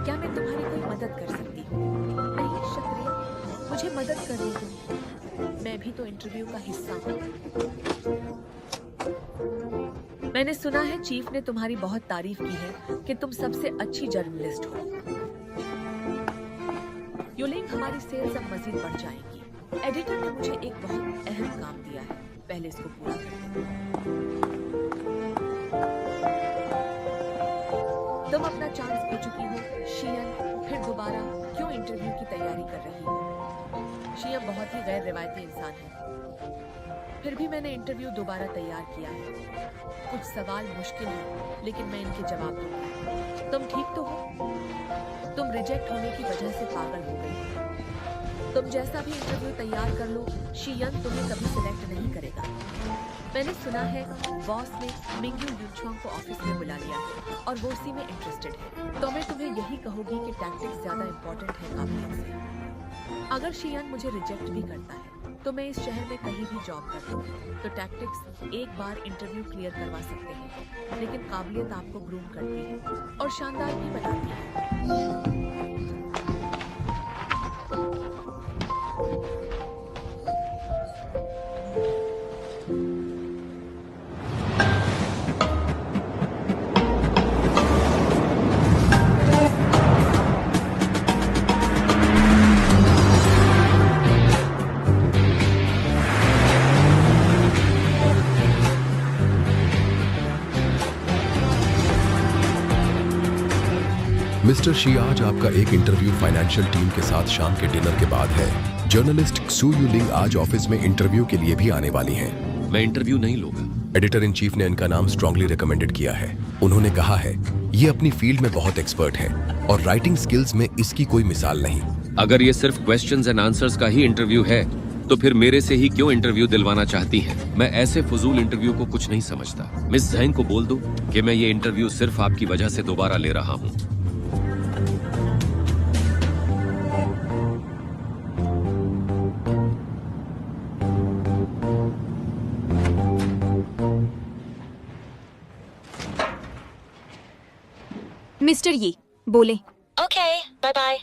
क्या मैं तुम्हारी कोई मदद कर सकती हूँ? नहीं शुक्रिया, मुझे मदद करने दो। मैं भी तो इंटरव्यू का हिस्सा हूँ। मैंने सुना है चीफ ने तुम्हारी बहुत तारीफ की है कि तुम सबसे अच्छी जर्नलिस्ट हो। यूलिंग, हमारी सेल्स अब मजीद बढ़ जाएंगी। एडिटर ने मुझे एक बहुत अहम काम दिया है, पहले इसको पूरा कर दो। तुम अपना चांस खो चुकी हो शियन, फिर दोबारा क्यों इंटरव्यू की तैयारी कर रही हो? शियन बहुत ही गैर रिवायती इंसान है, फिर भी मैंने इंटरव्यू दोबारा तैयार किया है। कुछ सवाल मुश्किल हैं, लेकिन मैं इनके जवाब दूंगी। तुम ठीक तो हो? तुम रिजेक्ट होने की वजह से पागल हो गई हो। तुम जैसा भी इंटरव्यू तैयार कर लो, शियन तुम्हें कभी सिलेक्ट नहीं करेगा। मैंने सुना है बॉस ने मिंग्यू यूचुआंग को ऑफिस में बुला लिया है और वो उसी में इंटरेस्टेड है। तो मैं तुम्हें यही कहूंगी कि टैक्टिक्स ज्यादा इंपॉर्टेंट है काबिलियत से। अगर शियन मुझे रिजेक्ट भी करता है तो मैं इस शहर में कहीं भी जॉब कर लूंगी। तो टैक्टिक्स एक बार इंटरव्यू क्लियर करवा सकते हैं, लेकिन काबिलियत आपको ग्रूम करती है और शानदार भी बनाती है। मिस्टर शी, आज आपका एक इंटरव्यू फाइनेंशियल टीम के साथ शाम के डिनर के बाद है। जर्नलिस्ट सू यूलिंग आज ऑफिस में इंटरव्यू के लिए भी आने वाली हैं। मैं इंटरव्यू नहीं लूंगा। एडिटर इन चीफ ने इनका नाम स्ट्रांगली रिकमेंडेड किया है। उन्होंने कहा है ये अपनी फील्ड में बहुत एक्सपर्ट है और राइटिंग स्किल्स में इसकी कोई मिसाल नहीं। अगर ये सिर्फ क्वेश्चंस एंड आंसर्स का ही इंटरव्यू है तो फिर मेरे से ही क्यों इंटरव्यू दिलवाना चाहती हैं? मैं ऐसे फजूल इंटरव्यू को कुछ नहीं समझता। मिस जैन को बोल दो कि मैं ये इंटरव्यू सिर्फ आपकी वजह से दोबारा ले रहा हूँ। मिस्टर यी बोले। Okay, bye bye.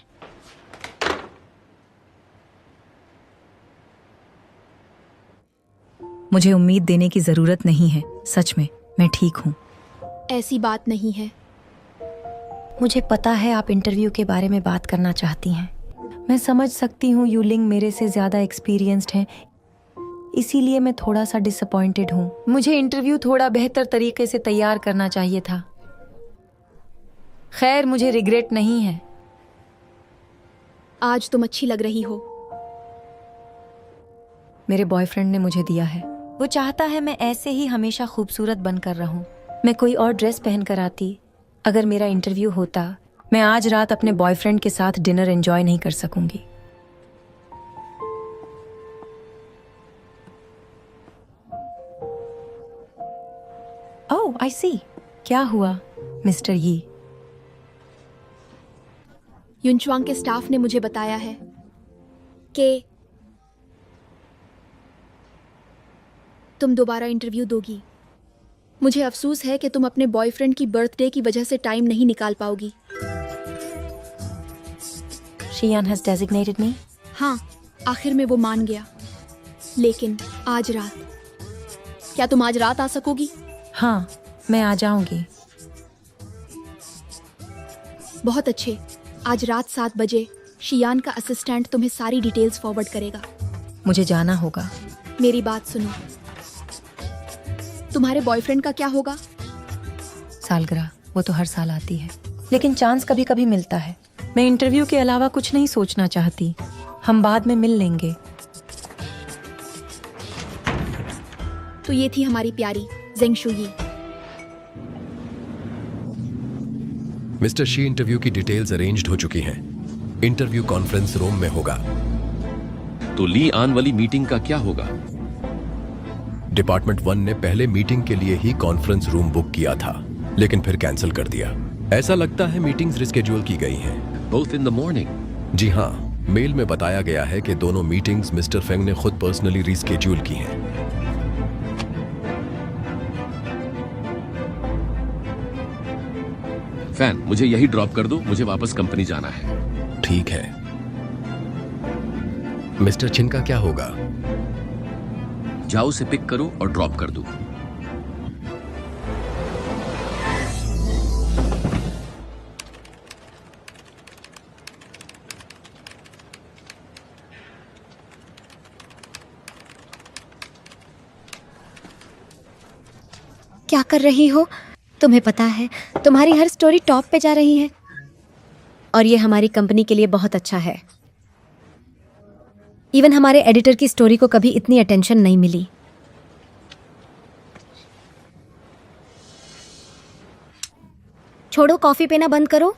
मुझे उम्मीद देने की जरूरत नहीं है, सच में मैं ठीक हूँ। ऐसी बात नहीं है। मुझे पता है आप इंटरव्यू के बारे में बात करना चाहती हैं। मैं समझ सकती हूँ यूलिंग मेरे से ज़्यादा एक्सपीरियंस्ड हैं, इसीलिए मैं थोड़ा सा डिसअपॉइंटेड हूँ। मुझे इंटरव्यू थोड़ा बेहतर तरीके से तैयार करना चाहिए था। खैर, मुझे रिग्रेट नहीं है। आज तुम अच्छी लग रही हो। मेरे बॉयफ्रेंड ने मुझे दिया है। वो चाहता है मैं ऐसे ही हमेशा खूबसूरत बनकर रहूं। मैं कोई और ड्रेस पहन कर आती अगर मेरा इंटरव्यू होता। मैं आज रात अपने बॉयफ्रेंड के साथ डिनर एंजॉय नहीं कर सकूंगी। ओह, आई सी। क्या हुआ मिस्टर यी? युनचुआंग के स्टाफ ने मुझे बताया है कि तुम दोबारा इंटरव्यू दोगी। मुझे अफसोस है कि तुम अपने बॉयफ्रेंड की बर्थडे की वजह से टाइम नहीं निकाल पाओगी। शियान has designated me? हाँ, आखिर में वो मान गया। लेकिन आज रात, क्या तुम आज रात आ सकोगी? हाँ, मैं आ जाऊंगी। बहुत अच्छे। आज रात 7 बजे शियान का असिस्टेंट तुम्हें सारी डिटेल्स फॉरवर्ड करेगा। मुझे जाना होगा। मेरी बात सुनो। तुम्हारे बॉयफ्रेंड का क्या होगा? सालगिरह, वो तो हर साल आती है, लेकिन चांस कभी कभी मिलता है। मैं इंटरव्यू के अलावा कुछ नहीं सोचना चाहती। हम बाद में मिल लेंगे। तो ये थी हमारी प्यारी जेंग शुई। मिस्टर शी, इंटरव्यू की डिटेल्स अरेंज्ड हो चुकी हैं। इंटरव्यू कॉन्फ्रेंस रूम में होगा। तो ली आन वाली मीटिंग का क्या होगा? डिपार्टमेंट 1 ने पहले मीटिंग के लिए ही कॉन्फ्रेंस रूम बुक किया था, लेकिन फिर कैंसिल कर दिया। ऐसा लगता है मीटिंग्स रिस्केड्यूल की गई हैं। Both in the morning? जी हाँ, मेल में बताया गया है कि दोनों मीटिंग्स मिस्टर फेंग ने खुद पर्सनली रीस्केड्यूल की हैं। फैन, मुझे यही ड्रॉप कर दो, मुझे वापस कंपनी जाना है। ठीक है। मिस्टर चिन का क्या होगा? जाओ उसे पिक करो और ड्रॉप कर दो। क्या कर रही हो? तुम्हें पता है तुम्हारी हर स्टोरी टॉप पे जा रही है और ये हमारी कंपनी के लिए बहुत अच्छा है। इवन हमारे एडिटर की स्टोरी को कभी इतनी अटेंशन नहीं मिली। छोड़ो, कॉफी पीना बंद करो।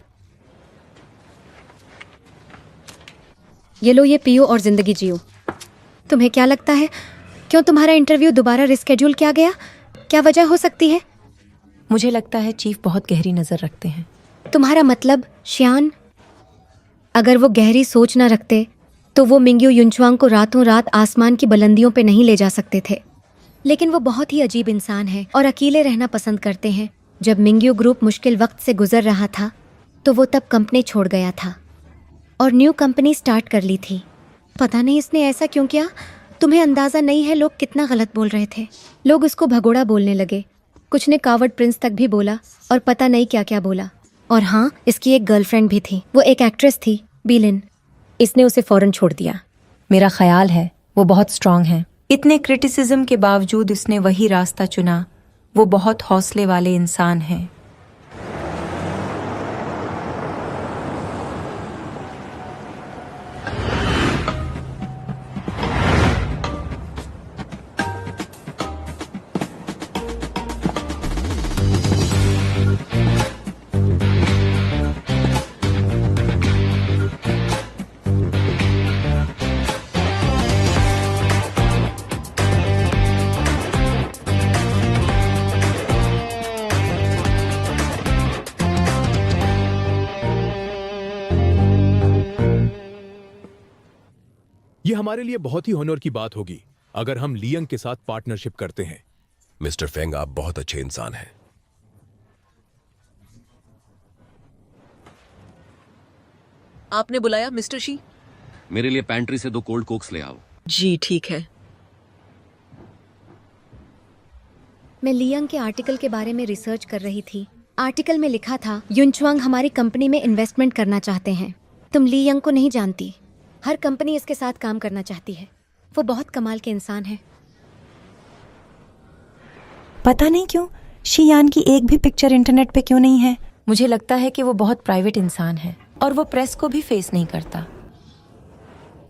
ये लो, ये पियो और जिंदगी जियो। तुम्हें क्या लगता है क्यों तुम्हारा इंटरव्यू दोबारा रिस्केड्यूल किया गया? क्या वजह हो सकती है? मुझे लगता है चीफ बहुत गहरी नजर रखते हैं। तुम्हारा मतलब शियान? अगर वो गहरी सोच न रखते तो वो मिंग्यू युनचुआंग को रातों रात आसमान की बुलंदियों पे नहीं ले जा सकते थे। लेकिन वो बहुत ही अजीब इंसान है और अकेले रहना पसंद करते हैं। जब मिंग्यू ग्रुप मुश्किल वक्त से गुजर रहा था तो वो तब कंपनी छोड़ गया था और न्यू कंपनी स्टार्ट कर ली थी। पता नहीं इसने ऐसा क्यों किया। तुम्हें अंदाज़ा नहीं है लोग कितना गलत बोल रहे थे। लोग उसको भगोड़ा बोलने लगे, कुछ ने कावर्ड प्रिंस तक भी बोला और पता नहीं क्या क्या बोला। और हाँ, इसकी एक गर्लफ्रेंड भी थी, वो एक एक्ट्रेस थी, बीलिन। इसने उसे फौरन छोड़ दिया। मेरा ख्याल है वो बहुत स्ट्रांग है। इतने क्रिटिसिज्म के बावजूद उसने वही रास्ता चुना। वो बहुत हौसले वाले इंसान हैं। ये हमारे लिए बहुत ही ऑनर की बात होगी अगर हम लियंग के साथ पार्टनरशिप करते हैं। मिस्टर फेंग, आप बहुत अच्छे इंसान हैं। आपने बुलाया मिस्टर शी? मेरे लिए पैंट्री से 2 कोल्ड कोक्स ले आओ। जी ठीक है। मैं लियंग के आर्टिकल के बारे में रिसर्च कर रही थी। आर्टिकल में लिखा था युनचुआंग हमारी कंपनी में इन्वेस्टमेंट करना चाहते हैं। तुम लियंग को नहीं जानती। हर कंपनी इसके साथ काम करना चाहती है। वो बहुत कमाल के इंसान है। पता नहीं क्यों शियान की एक भी पिक्चर इंटरनेट पे क्यों नहीं है। मुझे लगता है कि वो बहुत प्राइवेट इंसान है और वो प्रेस को भी फेस नहीं करता।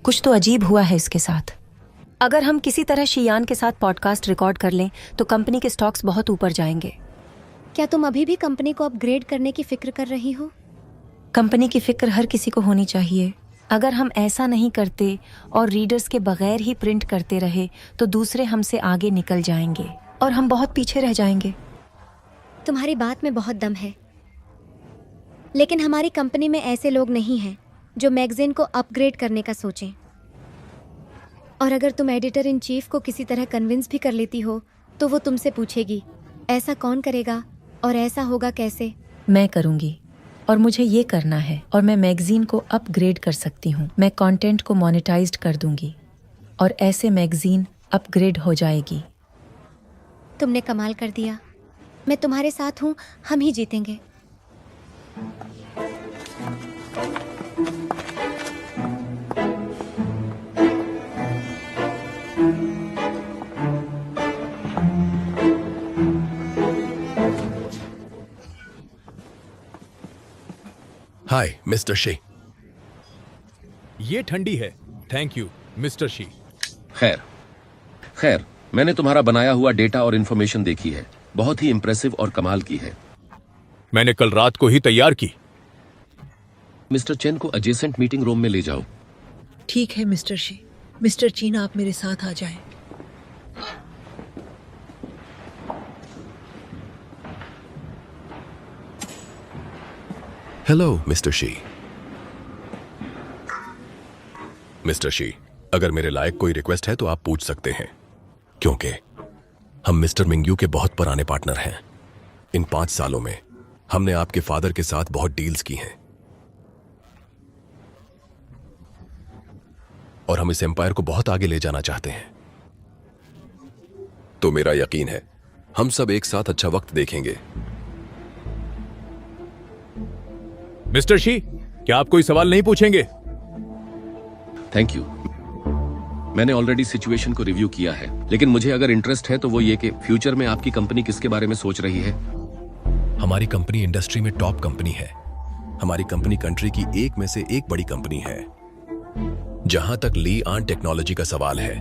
कुछ तो अजीब हुआ है इसके साथ। अगर हम किसी तरह शियान के साथ पॉडकास्ट रिकॉर्ड कर लें तो कंपनी के स्टॉक्स बहुत ऊपर जाएंगे। क्या तुम अभी भी कंपनी को अपग्रेड करने की फिक्र कर रही हो? कंपनी की फिक्र हर किसी को होनी चाहिए। अगर हम ऐसा नहीं करते और रीडर्स के बगैर ही प्रिंट करते रहे तो दूसरे हमसे आगे निकल जाएंगे और हम बहुत पीछे रह जाएंगे। तुम्हारी बात में बहुत दम है, लेकिन हमारी कंपनी में ऐसे लोग नहीं हैं जो मैगजीन को अपग्रेड करने का सोचें। और अगर तुम एडिटर इन चीफ को किसी तरह कन्विंस भी कर लेती हो तो वो तुमसे पूछेगी ऐसा कौन करेगा और ऐसा होगा कैसे। मैं करूँगी और मुझे ये करना है और मैं मैगजीन को अपग्रेड कर सकती हूँ। मैं कंटेंट को मोनेटाइज्ड कर दूंगी और ऐसे मैगजीन अपग्रेड हो जाएगी। तुमने कमाल कर दिया। मैं तुम्हारे साथ हूँ, हम ही जीतेंगे। हाय मिस्टर शी। ये ठंडी है। Thank you mister she. खैर, मैंने तुम्हारा बनाया हुआ डेटा और इन्फॉर्मेशन देखी है। बहुत ही इंप्रेसिव और कमाल की है। मैंने कल रात को ही तैयार की। मिस्टर चेन को एडजेसेंट मीटिंग रूम में ले जाओ। ठीक है मिस्टर शी। मिस्टर चीन, आप मेरे साथ आ जाएं। Hello mister she. Mister she, अगर मेरे लायक कोई रिक्वेस्ट है तो आप पूछ सकते हैं, क्योंकि हम मिस्टर मिंग्यू के बहुत पुराने पार्टनर हैं। इन 5 सालों में हमने आपके फादर के साथ बहुत डील्स की हैं और हम इस एम्पायर को बहुत आगे ले जाना चाहते हैं। तो मेरा यकीन है हम सब एक साथ अच्छा वक्त देखेंगे। मिस्टर शी, क्या आप कोई सवाल नहीं पूछेंगे? Thank you. मैंने ऑलरेडी सिचुएशन को रिव्यू किया है, लेकिन मुझे अगर इंटरेस्ट है तो वो ये कि फ्यूचर में आपकी कंपनी किसके बारे में सोच रही है। हमारी कंपनी इंडस्ट्री में टॉप कंपनी है। हमारी कंपनी कंट्री की एक में से एक बड़ी कंपनी है। जहां तक ली आन टेक्नोलॉजी का सवाल है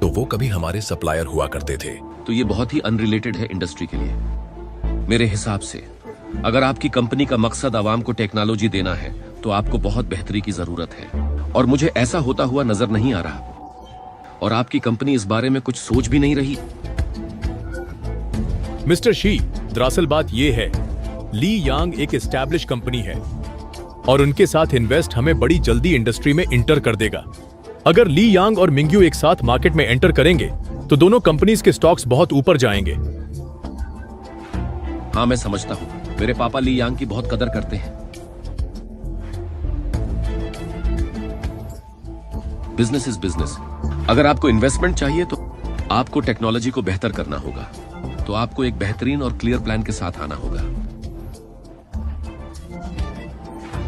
तो वो कभी हमारे सप्लायर हुआ करते थे। तो ये बहुत ही अनरिलेटेड है इंडस्ट्री के लिए। मेरे हिसाब से अगर आपकी कंपनी का मकसद आवाम को टेक्नोलॉजी देना है तो आपको बहुत बेहतरी की जरूरत है, और मुझे ऐसा होता हुआ नजर नहीं आ रहा। और आपकी कंपनी इस बारे में कुछ सोच भी नहीं रही। मिस्टर शी, दरअसल बात यह है, ली यांग एक एस्टैब्लिश कंपनी है और उनके साथ इन्वेस्ट हमें बड़ी जल्दी इंडस्ट्री में इंटर कर देगा। अगर ली यांग और मिंग्यू एक साथ मार्केट में एंटर करेंगे तो दोनों कंपनीज के स्टॉक्स बहुत ऊपर जाएंगे। हाँ, मैं समझता हूँ। मेरे पापा ली यांग की बहुत कदर करते हैं। Business is business. अगर आपको इन्वेस्टमेंट चाहिए तो आपको टेक्नोलॉजी को बेहतर करना होगा, तो आपको एक बेहतरीन और क्लियर प्लान के साथ आना होगा।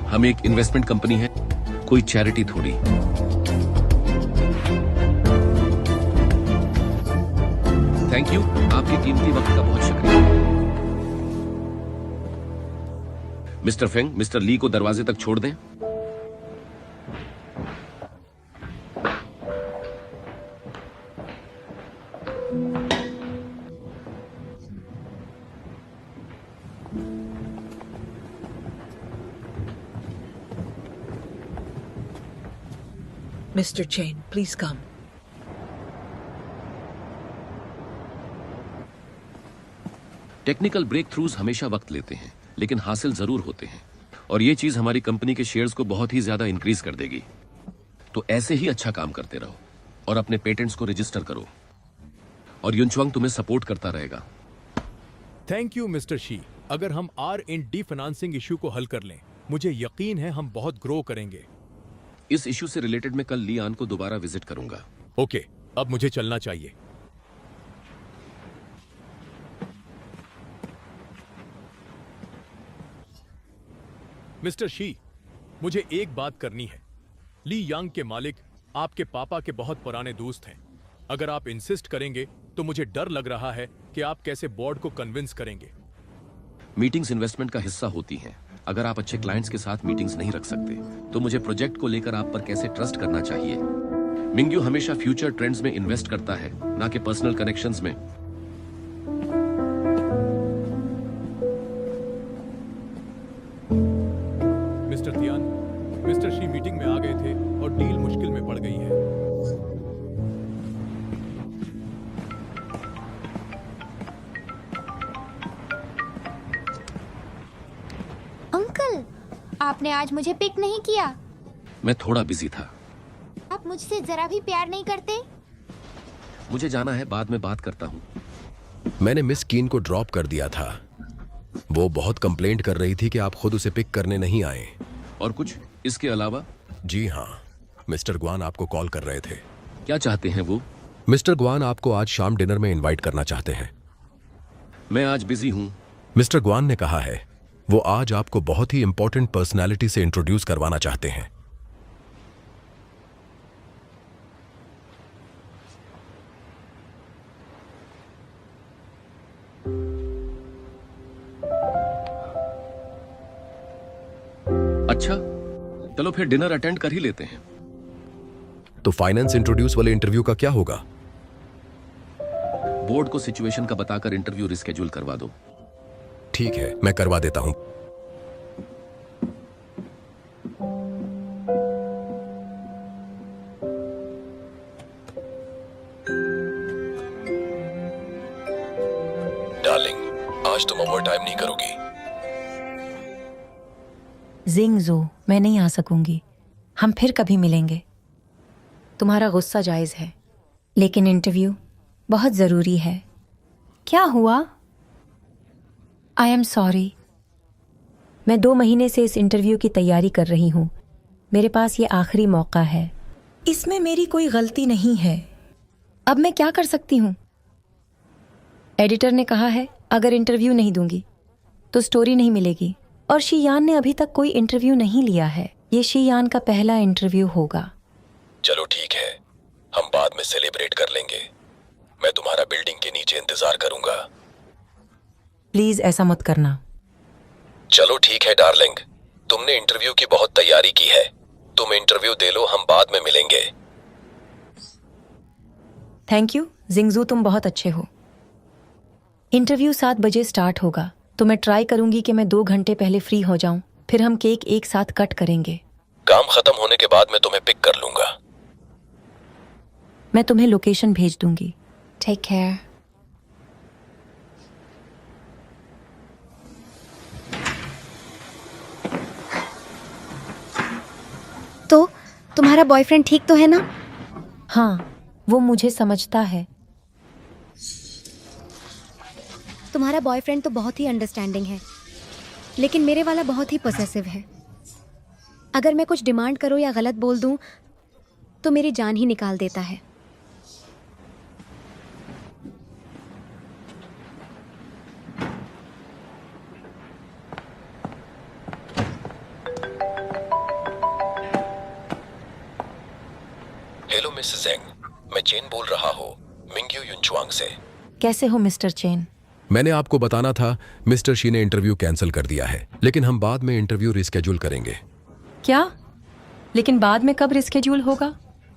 हम एक इन्वेस्टमेंट कंपनी है, कोई चैरिटी थोड़ी। थैंक यू, आपके कीमती वक्त का बहुत शुक्रिया। मिस्टर फेंग, मिस्टर ली को दरवाजे तक छोड़ दें। Mr. Chain, please come. Technical breakthroughs थ्रूज हमेशा वक्त लेते हैं, लेकिन हासिल जरूर होते हैं, और ये चीज हमारी कंपनी के शेयर्स को बहुत ही ज्यादा इंक्रीज कर देगी। तो ऐसे ही अच्छा काम करते रहो और अपने पेटेंट्स को रजिस्टर करो, और युनचुआंग तुम्हें सपोर्ट करता रहेगा। Thank you mister she. अगर हम R&D फाइनेंसिंग इशू को हल कर लें, मुझे यकीन है हम बहुत ग्रो करेंगे। इस इशू से रिलेटेड मैं कल ली आन को दोबारा विजिट करूंगा। ओके, अब मुझे चलना चाहिए। मिस्टर शी, मुझे एक बात करनी है। ली यांग के मालिक आपके पापा के बहुत पुराने दोस्त हैं। अगर आप इंसिस्ट करेंगे तो मुझे डर लग रहा है कि आप कैसे बोर्ड को कन्विंस करेंगे। मीटिंग्स इन्वेस्टमेंट का हिस्सा होती हैं। अगर आप अच्छे क्लाइंट्स के साथ मीटिंग्स नहीं रख सकते तो मुझे प्रोजेक्ट को लेकर आप पर कैसे ट्रस्ट करना चाहिए। मिंग्यू हमेशा फ्यूचर ट्रेंड्स में इन्वेस्ट करता है, ना कि पर्सनल कनेक्शंस में। Mister Tian, mister she meeting में आ गए थे और डील मुश्किल में पड़ गई है। अंकल, आपने आज मुझे पिक नहीं किया। मैं थोड़ा बिजी था। आप मुझसे जरा भी प्यार नहीं करते। मुझे जाना है, बाद में बात करता हूँ। मैंने मिस कीन को ड्रॉप कर दिया था। वो बहुत कंप्लेंट कर रही थी कि आप खुद उसे पिक करने नहीं आए। और कुछ इसके अलावा? जी हाँ, मिस्टर ग्वान आपको कॉल कर रहे थे। क्या चाहते हैं वो? मिस्टर ग्वान आपको आज शाम डिनर में इनवाइट करना चाहते हैं। मैं आज बिजी हूँ। मिस्टर ग्वान ने कहा है वो आज आपको बहुत ही इंपॉर्टेंट पर्सनालिटी से इंट्रोड्यूस करवाना चाहते हैं। अच्छा, चलो फिर डिनर अटेंड कर ही लेते हैं। तो फाइनेंस इंट्रोड्यूस वाले इंटरव्यू का क्या होगा? बोर्ड को सिचुएशन का बताकर इंटरव्यू रिस्केड्यूल करवा दो। ठीक है, मैं करवा देता हूं। डार्लिंग, आज तुम ओवर टाइम नहीं करोगी। जिंगजो, मैं नहीं आ सकूंगी। हम फिर कभी मिलेंगे। तुम्हारा गुस्सा जायज़ है, लेकिन इंटरव्यू बहुत ज़रूरी है। क्या हुआ? I am sorry. मैं 2 महीने से इस इंटरव्यू की तैयारी कर रही हूँ। मेरे पास ये आखिरी मौका है। इसमें मेरी कोई गलती नहीं है। अब मैं क्या कर सकती हूँ? एडिटर ने कहा है अगर इंटरव्यू नहीं दूंगी तो स्टोरी नहीं मिलेगी, और शीयान ने अभी तक कोई इंटरव्यू नहीं लिया है। ये शीयान का पहला इंटरव्यू होगा। चलो ठीक है, हम बाद में सेलिब्रेट कर लेंगे। मैं तुम्हारा बिल्डिंग के नीचे इंतजार करूंगा। प्लीज ऐसा मत करना। चलो ठीक है डार्लिंग, तुमने इंटरव्यू की बहुत तैयारी की है। तुम इंटरव्यू दे लो, हम बाद में मिलेंगे। थैंक यू जिंगजू, तुम बहुत अच्छे हो। इंटरव्यू 7 बजे स्टार्ट होगा, तो मैं ट्राई करूंगी कि मैं 2 घंटे पहले फ्री हो जाऊं। फिर हम केक एक साथ कट करेंगे। काम खत्म होने के बाद मैं तुम्हें पिक कर लूंगा। मैं तुम्हें लोकेशन भेज दूंगी। Take care. तो तुम्हारा बॉयफ्रेंड ठीक तो है ना? हाँ, वो मुझे समझता है। तुम्हारा बॉयफ्रेंड तो बहुत ही अंडरस्टैंडिंग है, लेकिन मेरे वाला बहुत ही पॉसेसिव है। अगर मैं कुछ डिमांड करूं या गलत बोल दूं तो मेरी जान ही निकाल देता है। हेलो मिसेस जेंग, मैं चेन बोल रहा हूँ, मिंग्यू युनचुआंग से। कैसे हो मिस्टर चेन? मैंने आपको बताना था मिस्टर शी ने इंटरव्यू कैंसिल कर दिया है, लेकिन हम बाद में इंटरव्यू रिस्केड्यूल करेंगे। क्या? लेकिन बाद में कब रिस्केड्यूल होगा?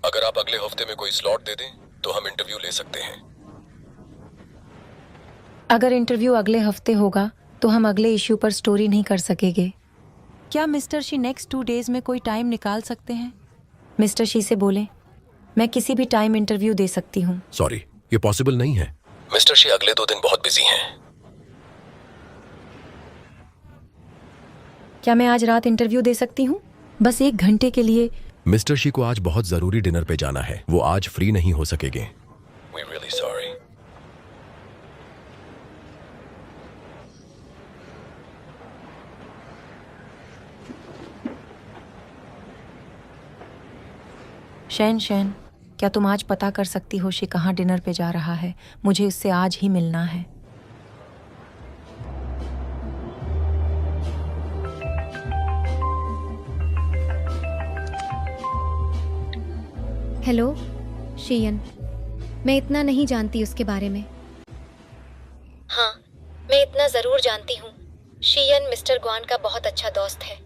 अगर आप अगले हफ्ते में कोई स्लॉट दे दें तो हम इंटरव्यू ले सकते हैं। अगर इंटरव्यू अगले हफ्ते होगा तो हम अगले इश्यू पर स्टोरी नहीं कर सकेंगे। क्या मिस्टर शी नेक्स्ट 2 डेज में कोई टाइम निकाल सकते हैं? मिस्टर शी से बोलें मैं किसी भी टाइम इंटरव्यू दे सकती हूँ। सॉरी, ये पॉसिबल नहीं है। मिस्टर शी अगले 2 दिन बहुत बिजी हैं। क्या मैं आज रात इंटरव्यू दे सकती हूँ? बस 1 घंटे के लिए। मिस्टर शी को आज बहुत जरूरी डिनर पे जाना है, वो आज फ्री नहीं हो सकेंगे। We're really sorry. शैन, क्या तुम आज पता कर सकती हो शी कहाँ डिनर पे जा रहा है? मुझे इससे आज ही मिलना है। हेलो शियन, मैं इतना नहीं जानती उसके बारे में। हाँ, मैं इतना ज़रूर जानती हूँ। शियन मिस्टर ग्वान का बहुत अच्छा दोस्त है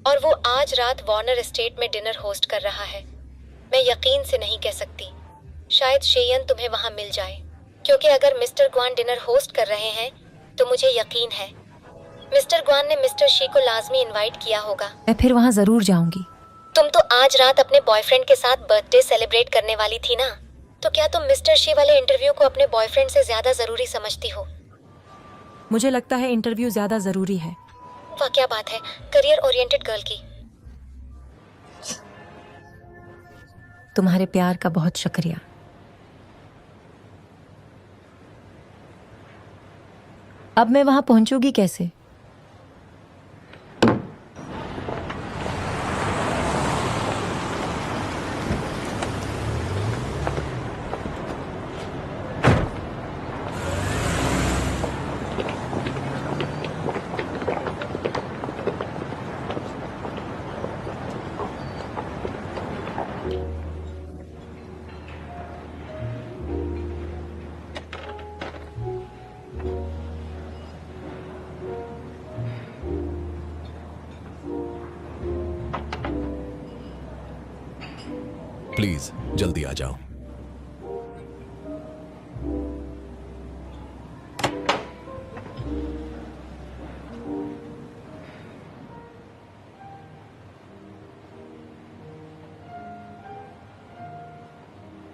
और वो आज रात वार्नर एस्टेट में डिनर होस्ट कर रहा है। मैं यकीन से नहीं कह सकती, शायद शेयन तुम्हें वहाँ मिल जाए, क्योंकि अगर मिस्टर ग्वान डिनर होस्ट कर रहे हैं तो मुझे यकीन है मिस्टर ग्वान ने मिस्टर शी को लाजमी इनवाइट किया होगा। मैं फिर वहाँ ज़रूर जाऊँगी। तुम तो आज रात अपने बॉयफ्रेंड के साथ बर्थडे सेलिब्रेट करने वाली थी ना, तो क्या तुम मिस्टर शी वाले इंटरव्यू को अपने बॉयफ्रेंड से ज़्यादा ज़रूरी समझती हो? मुझे लगता है इंटरव्यू ज़्यादा ज़रूरी है। वाह, क्या बात है करियर ओरिएंटेड गर्ल की। तुम्हारे प्यार का बहुत शुक्रिया। अब मैं वहां पहुंचूंगी कैसे? प्लीज जल्दी आ जाओ।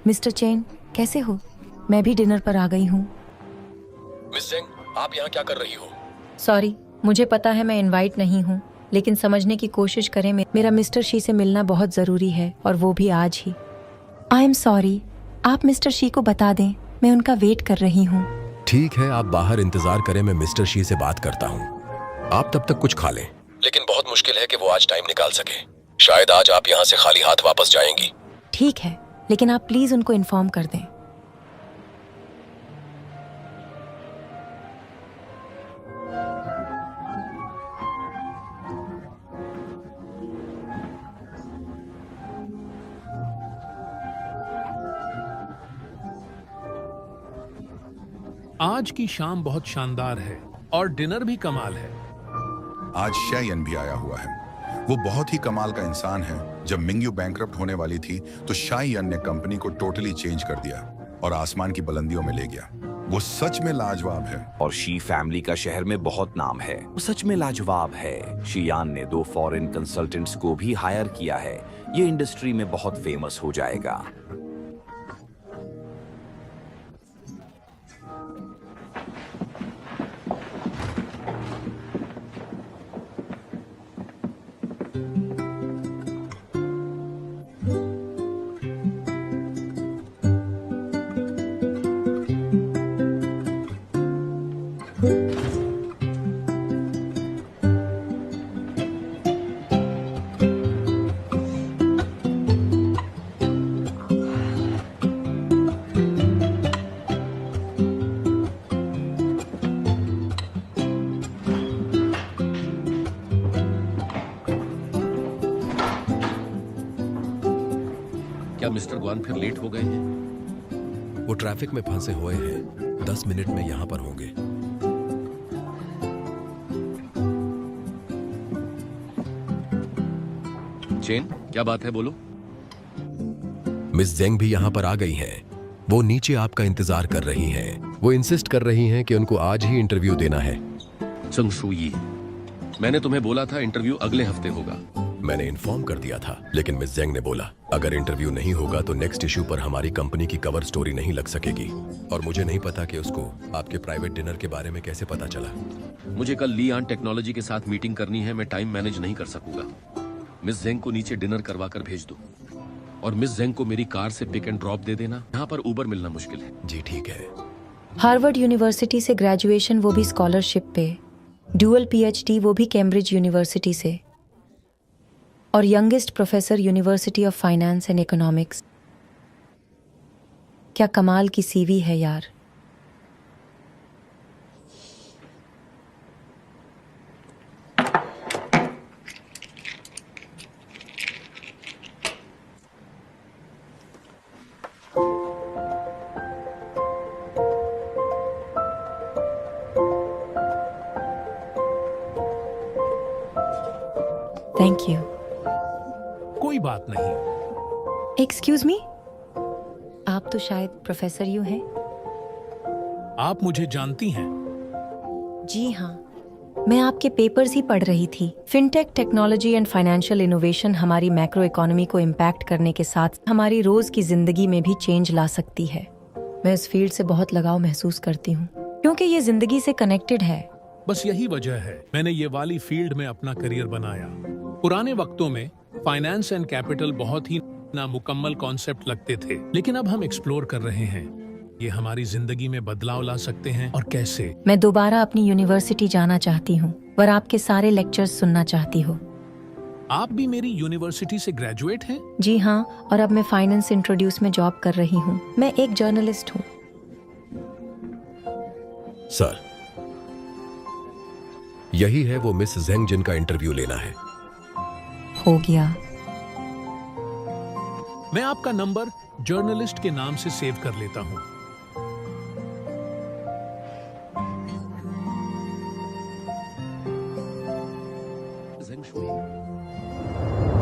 मिस्टर चेन, कैसे हो? मैं भी डिनर पर आ गई हूँ। मिस जेंग, आप यहाँ क्या कर रही हो? सॉरी, मुझे पता है मैं इनवाइट नहीं हूँ, लेकिन समझने की कोशिश करें। मेरा मिस्टर शी से मिलना बहुत ज़रूरी है, और वो भी आज ही। आई एम सॉरी, आप मिस्टर शी को बता दें, मैं उनका वेट कर रही हूँ। ठीक है, आप बाहर इंतजार करें, मैं मिस्टर शी से बात करता हूँ। आप तब तक कुछ खा लें, लेकिन बहुत मुश्किल है कि वो आज टाइम निकाल सके। शायद आज आप यहाँ से खाली हाथ वापस जाएंगी। ठीक है, लेकिन आप प्लीज उनको इन्फॉर्म कर दें। आज की शाम बहुत शानदार है और डिनर भी कमाल है। आज शयन भी आया हुआ है। वो बहुत ही कमाल का इंसान है। जब मिंग्यू बैंकरप्ट होने वाली थी तो शायन ने कंपनी को टोटली चेंज कर दिया और आसमान की बुलंदियों में ले गया। वो सच में लाजवाब है। और शी फैमिली का शहर में बहुत नाम है। वो सच में लाजवाब है। शियान ने 2 फॉरेन कंसल्टेंट्स को भी हायर किया है। ये इंडस्ट्री में बहुत फेमस हो जाएगा। क्या मिस्टर ग्वान फिर लेट हो गए हैं? वो ट्रैफिक में फंसे हुए हैं। 10 मिनट में यहाँ पर होंगे। चेन, क्या बात है, बोलो। मिस जेंग भी यहाँ पर आ गई हैं। वो नीचे आपका इंतजार कर रही हैं। वो इंसिस्ट कर रही हैं कि उनको आज ही इंटरव्यू देना है। संग शुई, मैंने तुम्हें बोला था इंटरव्यू अगले हफ्ते होगा। मैंने इन्फॉर्म कर दिया था, लेकिन मिस जेंग ने बोला अगर इंटरव्यू नहीं होगा तो नेक्स्ट इश्यू पर हमारी कंपनी की कवर स्टोरी नहीं लग सकेगी। और मुझे नहीं पता कि उसको आपके प्राइवेट डिनर के बारे में कैसे पता चला। मुझे कल ली आन टेक्नोलॉजी के साथ मीटिंग करनी है। मैं टाइम मैनेज नहीं कर सकूंगा। मिस जेंग को नीचे डिनर करवा कर भेज दो और मिस जेंग को मेरी कार से पिक एंड ड्रॉप दे देना। यहाँ पर उबर मिलना मुश्किल है। जी ठीक है। हार्वर्ड यूनिवर्सिटी से ग्रेजुएशन, वो भी स्कॉलरशिप पे। ड्यूअल पीएचडी, वो भी कैम्ब्रिज यूनिवर्सिटी से। और youngest professor university of finance and economics. क्या कमाल की सीवी है यार। Thank you. कोई बात नहीं। एक्सक्यूज मी, आप तो शायद प्रोफेसर यू हैं। आप मुझे जानती हैं? जी हाँ, मैं आपके पेपर्स ही पढ़ रही थी। Fintech, technology and financial innovation हमारी मैक्रो इकोनॉमी को इम्पैक्ट करने के साथ हमारी रोज की जिंदगी में भी चेंज ला सकती है। मैं इस फील्ड से बहुत लगाव महसूस करती हूँ क्योंकि ये जिंदगी से कनेक्टेड है। बस यही वजह है मैंने ये वाली फील्ड में अपना करियर बनाया। पुराने वक्तों में फाइनेंस एंड कैपिटल बहुत ही नामुकम्मल कॉन्सेप्ट लगते थे, लेकिन अब हम एक्सप्लोर कर रहे हैं ये हमारी जिंदगी में बदलाव ला सकते हैं और कैसे। मैं दोबारा अपनी यूनिवर्सिटी जाना चाहती हूँ और आपके सारे लेक्चर्स सुनना चाहती हूँ। आप भी मेरी यूनिवर्सिटी से ग्रेजुएट हैं? जी हाँ, और अब मैं फाइनेंस इंट्रोड्यूस में जॉब कर रही हूँ। मैं एक जर्नलिस्ट हूँ। सर, यही है वो मिस जेंग जिनका इंटरव्यू लेना है। हो गया। मैं आपका नंबर जर्नलिस्ट के नाम से सेव कर लेता हूँ।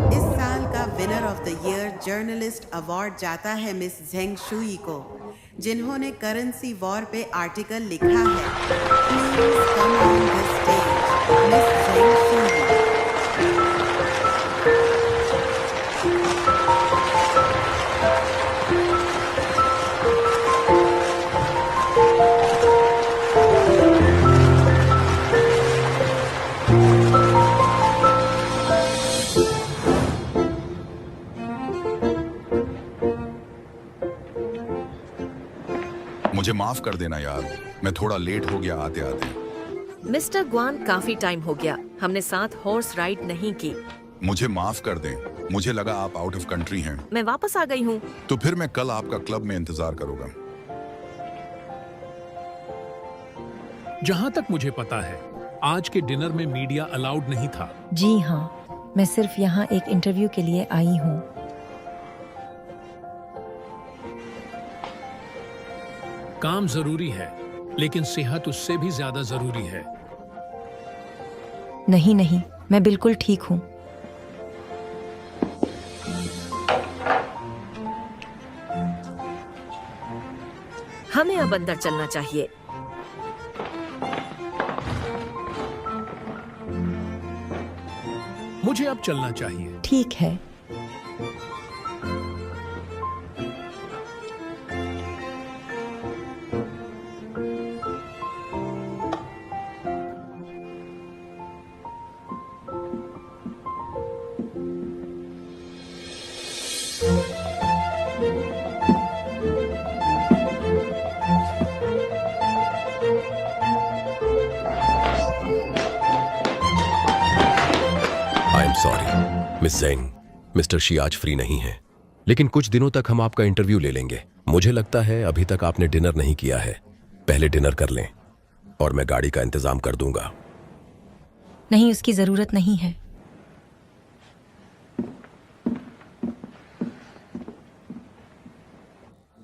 इस साल का winner of the year journalist award जाता है मिस जेंग शुई को, जिन्होंने करेंसी वॉर पे आर्टिकल लिखा है। Please come on the stage, miss Zheng Shui. मुझे माफ कर देना यार, मैं थोड़ा लेट हो गया आते आते। मिस्टर ग्वान, काफी टाइम हो गया, हमने साथ हॉर्स राइड नहीं की। मुझे माफ कर दें, मुझे लगा आप आउट ऑफ कंट्री हैं। मैं वापस आ गई हूँ। तो फिर मैं कल आपका क्लब में इंतजार करूंगा। जहां तक मुझे पता है, आज के डिनर में मीडिया अलाउड नहीं था। जी हाँ, मैं सिर्फ यहाँ एक इंटरव्यू के लिए आई हूँ। काम जरूरी है, लेकिन सेहत उससे भी ज्यादा जरूरी है। नहीं नहीं, मैं बिल्कुल ठीक हूँ। हमें अब अंदर चलना चाहिए। मुझे अब चलना चाहिए। ठीक है। Sorry miss Zeng, mister she आज फ्री नहीं है, लेकिन कुछ दिनों तक हम आपका इंटरव्यू ले लेंगे। मुझे लगता है अभी तक आपने डिनर नहीं किया है, पहले डिनर कर लें और मैं गाड़ी का इंतजाम कर दूंगा। नहीं, उसकी जरूरत नहीं है।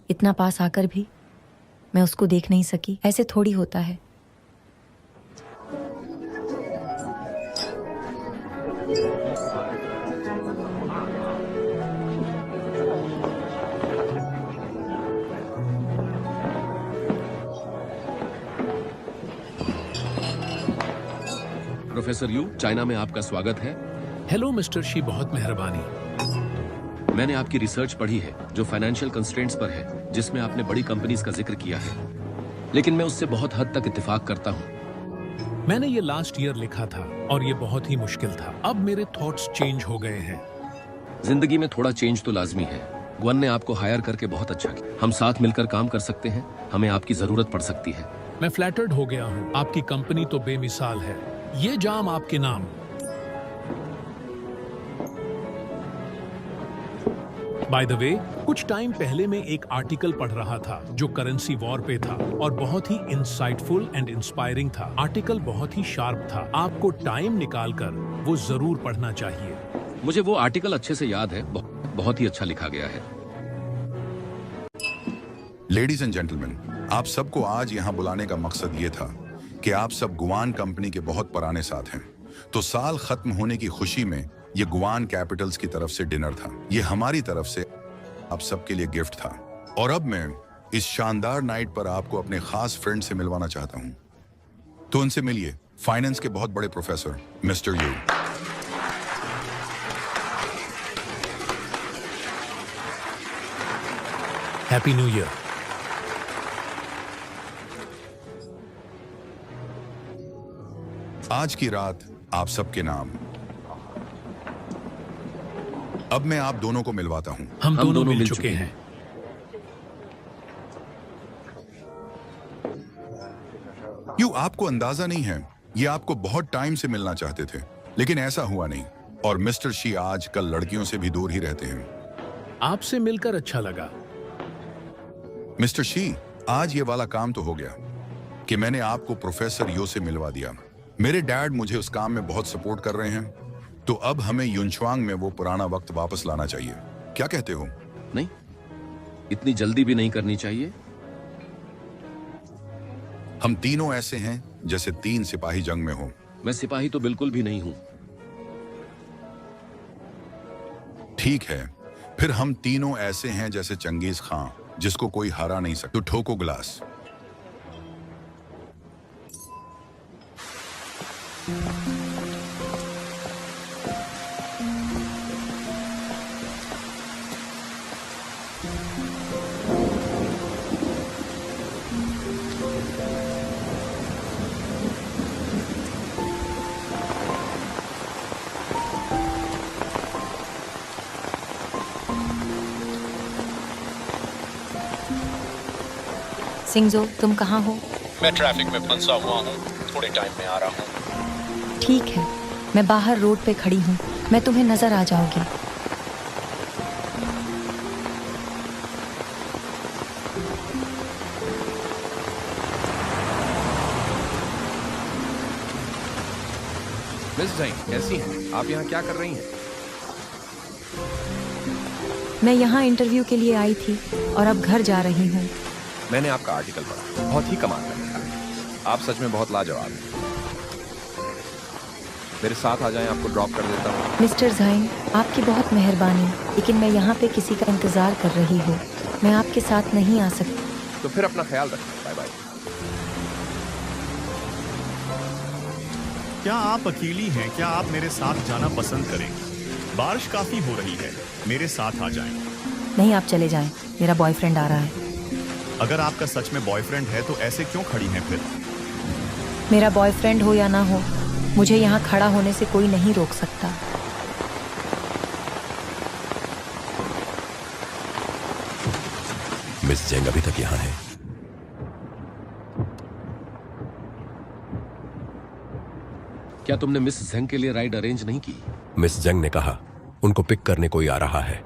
इतना पास आकर भी मैं उसको देख नहीं सकी। ऐसे थोड़ी होता है। प्रोफेसर यू, चाइना में आपका स्वागत है। हेलो मिस्टर शी, बहुत मेहरबानी। मैंने आपकी रिसर्च पढ़ी है जो फाइनेंशियल कंस्ट्रेंट्स पर है, जिसमें आपने बड़ी कंपनीज का जिक्र किया है, लेकिन मैं उससे बहुत हद तक इत्तेफाक करता हूँ। मैंने ये लास्ट ईयर लिखा था और ये बहुत ही मुश्किल था। अब मेरे थॉट्स चेंज हो गए हैं। जिंदगी में थोड़ा चेंज तो लाजमी है। ग्वन ने आपको हायर करके बहुत अच्छा किया। हम साथ मिलकर काम कर सकते हैं, हमें आपकी जरूरत पड़ सकती है। मैं फ्लैटर्ड हो गया हूँ। आपकी कंपनी तो बेमिसाल है। ये जाम आपके नाम। बाय द वे, कुछ टाइम पहले मैं एक आर्टिकल पढ़ रहा था जो करेंसी वॉर पे था और बहुत ही इंसाइटफुल एंड इंस्पायरिंग था। आर्टिकल बहुत ही शार्प था। आपको टाइम निकालकर वो जरूर पढ़ना चाहिए। मुझे वो आर्टिकल अच्छे से याद है, बहुत ही अच्छा लिखा गया है। लेडीज एंड जेंटलमैन, आप सबको आज यहाँ बुलाने का मकसद ये था कि आप सब गुआन कंपनी के बहुत पुराने साथ हैं, तो साल खत्म होने की खुशी में ये गुआन कैपिटल्स की तरफ से डिनर था। ये हमारी तरफ से आप सबके लिए गिफ्ट था। और अब मैं इस शानदार नाइट पर आपको अपने खास फ्रेंड से मिलवाना चाहता हूं। तो उनसे मिलिए, फाइनेंस के बहुत बड़े professor mister you. Happy new year. आज की रात आप सबके नाम। अब मैं आप दोनों को मिलवाता हूं। हम दोनों मिल चुके हैं। यू, आपको अंदाजा नहीं है, ये आपको बहुत टाइम से मिलना चाहते थे, लेकिन ऐसा हुआ नहीं। और मिस्टर शी आज कल लड़कियों से भी दूर ही रहते हैं। आपसे मिलकर अच्छा लगा। मिस्टर शी, आज ये वाला काम तो हो गया कि मैंने आपको प्रोफेसर यो से मिलवा दिया। मेरे डैड मुझे उस काम में बहुत सपोर्ट कर रहे हैं, तो अब हमें युनच्वांग में वो पुराना वक्त वापस लाना चाहिए। क्या कहते हो? नहीं, इतनी जल्दी भी नहीं करनी चाहिए। हम तीनों ऐसे हैं जैसे 3 सिपाही जंग में हो। मैं सिपाही तो बिल्कुल भी नहीं हूं। ठीक है, फिर हम तीनों ऐसे हैं जैसे चंगेज खां, जिसको कोई हरा नहीं सकता। तो ठोको ग्लास। सिंगजो, तुम कहाँ हो? मैं ट्रैफिक में फंसा हुआ हूँ, थोड़े टाइम में आ रहा हूँ। ठीक है, मैं बाहर रोड पे खड़ी हूँ, मैं तुम्हें नजर आ जाऊंगी। मिस जैन कैसी हैं? आप यहाँ क्या कर रही हैं? मैं यहाँ इंटरव्यू के लिए आई थी और अब घर जा रही हूँ। मैंने आपका आर्टिकल पढ़ा, बहुत ही कमाल का लिखा। आप सच में बहुत लाजवाब हैं। मेरे साथ आ जाएं, आपको ड्रॉप कर देता हूँ। मिस्टर ज़ाइन, आपकी बहुत मेहरबानी, लेकिन मैं यहाँ पे किसी का इंतज़ार कर रही हूँ। मैं आपके साथ नहीं आ सकती। तो फिर अपना ख्याल रखें। Bye bye. क्या आप अकेली हैं? क्या आप मेरे साथ जाना पसंद करेंगे? बारिश काफी हो रही है, मेरे साथ आ जाएं। नहीं, आप चले जाएं, मेरा बॉयफ्रेंड आ रहा है। अगर आपका सच में बॉयफ्रेंड है तो ऐसे क्यों खड़ी हैं फिर? मेरा बॉयफ्रेंड हो या ना हो, मुझे यहाँ खड़ा होने से कोई नहीं रोक सकता। मिस जैंग अभी तक यहाँ है। क्या तुमने मिस जेंग के लिए राइड अरेंज नहीं की? मिस जंग ने कहा उनको पिक करने कोई आ रहा है।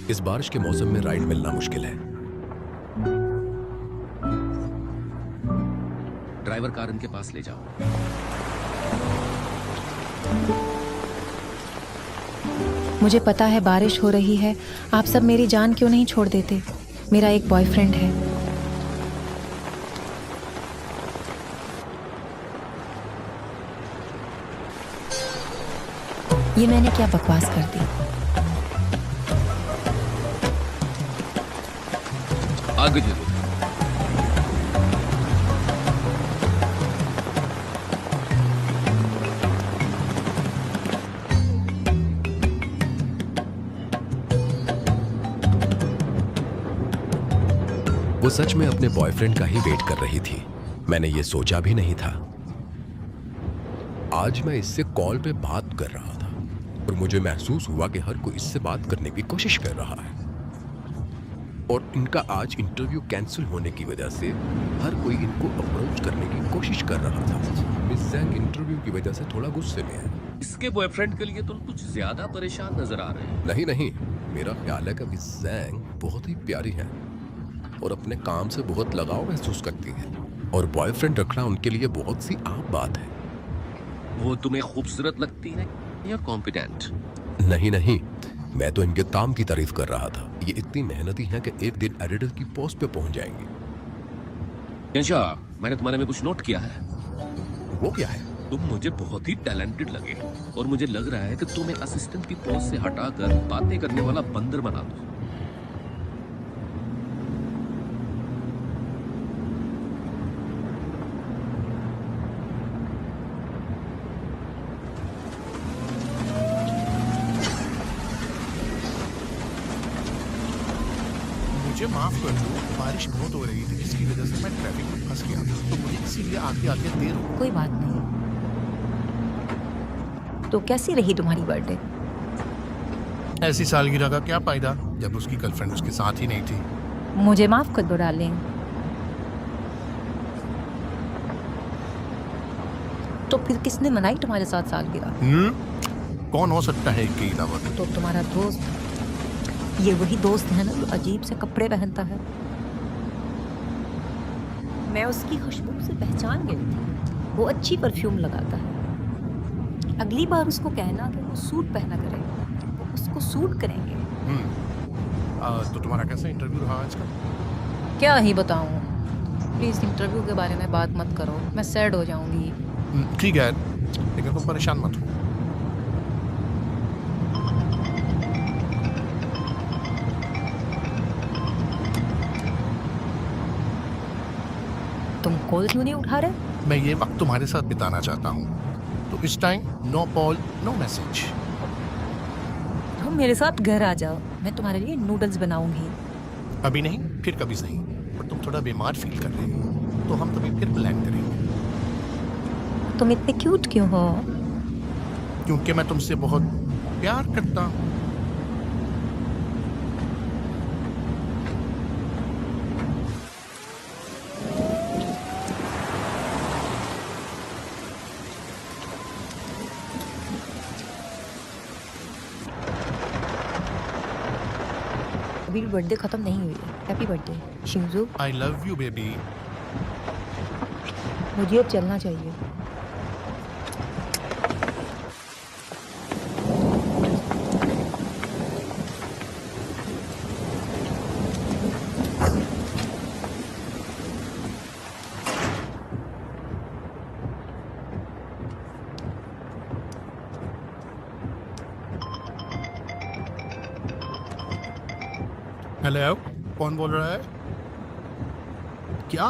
इस बारिश के मौसम में राइड मिलना मुश्किल है। ड्राइवर कार इनके पास ले जाओ। मुझे पता है बारिश हो रही है, आप सब मेरी जान क्यों नहीं छोड़ देते? मेरा एक बॉयफ्रेंड है। ये मैंने क्या बकवास कर दी? आगे चलो। वो सच में अपने बॉयफ्रेंड का ही वेट कर रही थी। मैंने ये सोचा भी नहीं था। आज मैं इससे कॉल पे बात कर रहा था और मुझे महसूस हुआ कि हर कोई इससे बात करने की कोशिश कर रहा है और इनका आज इंटरव्यू कैंसिल होने की वजह से हर कोई इनको अप्रोच करने की कोशिश कर रहा था। मिस जैंग इंटरव्यू की वजह से थोड़ा गुस्से में है। इसके बॉयफ्रेंड के लिए तुम कुछ ज्यादा परेशान नजर आ रहे हैं। नहीं नहीं, मेरा ख्याल है कि मिस जैंग बहुत ही प्यारी है और अपने काम से बहुत लगाव महसूस करती है और बॉयफ्रेंड रखना उनके लिए बहुत सी आम बात है। वो तुम्हें खूबसूरत लगती है या कॉम्पिटेंट? नहीं नहीं, मैं तो इनके काम की तारीफ कर रहा था। ये इतनी मेहनती हैं कि एक दिन एडिटर की पोस्ट पे पहुंच जाएंगे। अच्छा, मैंने तुम्हारे में कुछ नोट किया है। वो क्या है? तुम मुझे बहुत ही टैलेंटेड लगे और मुझे लग रहा है कि तुम्हें असिस्टेंट की पोस्ट से हटाकर बातें करने वाला बंदर बना दो। मुझे माफ कर दो, बारिश बहुत हो रही थी जिसकी वजह से मैं ट्रैफिक में फंस गया, तो मुझे इसीलिए आगे आगे देर हो। कोई बात नहीं। तो कैसी रही तुम्हारी बर्थडे? ऐसी सालगिरह का क्या फायदा जब उसकी गर्लफ्रेंड उसके साथ ही नहीं थी। मुझे माफ कर दो डार्लिंग। तो फिर किसने मनाई तुम्हारे साथ सालगिरह? कौन हो सकता है इसके अलावा? तो तुम्हारा दोस्त। ये वही दोस्त है ना जो अजीब से कपड़े पहनता है? मैं उसकी खुशबू से पहचान गई थी। वो अच्छी परफ्यूम लगाता है। अगली बार उसको कहना कि वो सूट पहना करे, वो उसको सूट करेंगे। तो तुम्हारा कैसा इंटरव्यू रहा आज का? क्या ही बताऊं, प्लीज इंटरव्यू के बारे में बात मत करो, मैं सैड हो जाऊंगी। ठीक है, लेकिन तुम परेशान मत हो। तुम कॉल क्यों नहीं उठा रहे? मैं ये वक्त तुम्हारे साथ बिताना चाहता हूँ, तो इस time no call no message. तुम मेरे साथ घर आ जाओ, मैं तुम्हारे लिए नूडल्स बनाऊंगी। अभी नहीं, फिर कभी सही। पर तुम थोड़ा बीमार फील कर रही हो, तो हम कभी फिर प्लान करेंगे। तुम इतने क्यूट क्यों हो? क्योंकि मैं तुमसे बहुत प्यार करता हूँ। अभी बर्थडे खत्म नहीं हुई है। Happy birthday Shinju. I love you baby. मुझे अब चलना चाहिए। हेलो, कौन बोल रहा है? क्या?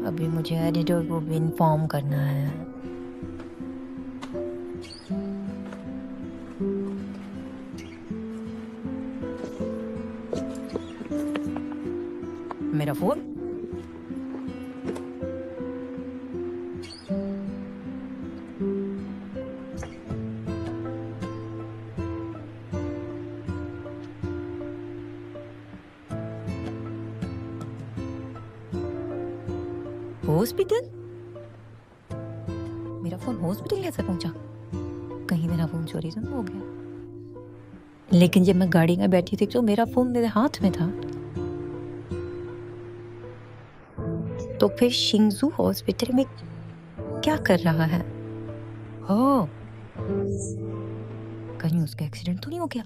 अभी मुझे एडिटर को भी इन्फॉर्म करना है। मेरा फोन। हॉस्पिटल? मेरा फोन हॉस्पिटल कैसे पहुंचा? कहीं मेरा फोन चोरी तो नहीं हो गया? लेकिन जब मैं गाड़ी में बैठी थी तो मेरा फोन मेरे हाथ में था। तो फिर शिंजू हॉस्पिटल में क्या कर रहा है? हो, कहीं उसका एक्सीडेंट तो नहीं हो गया?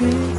Mm-hmm.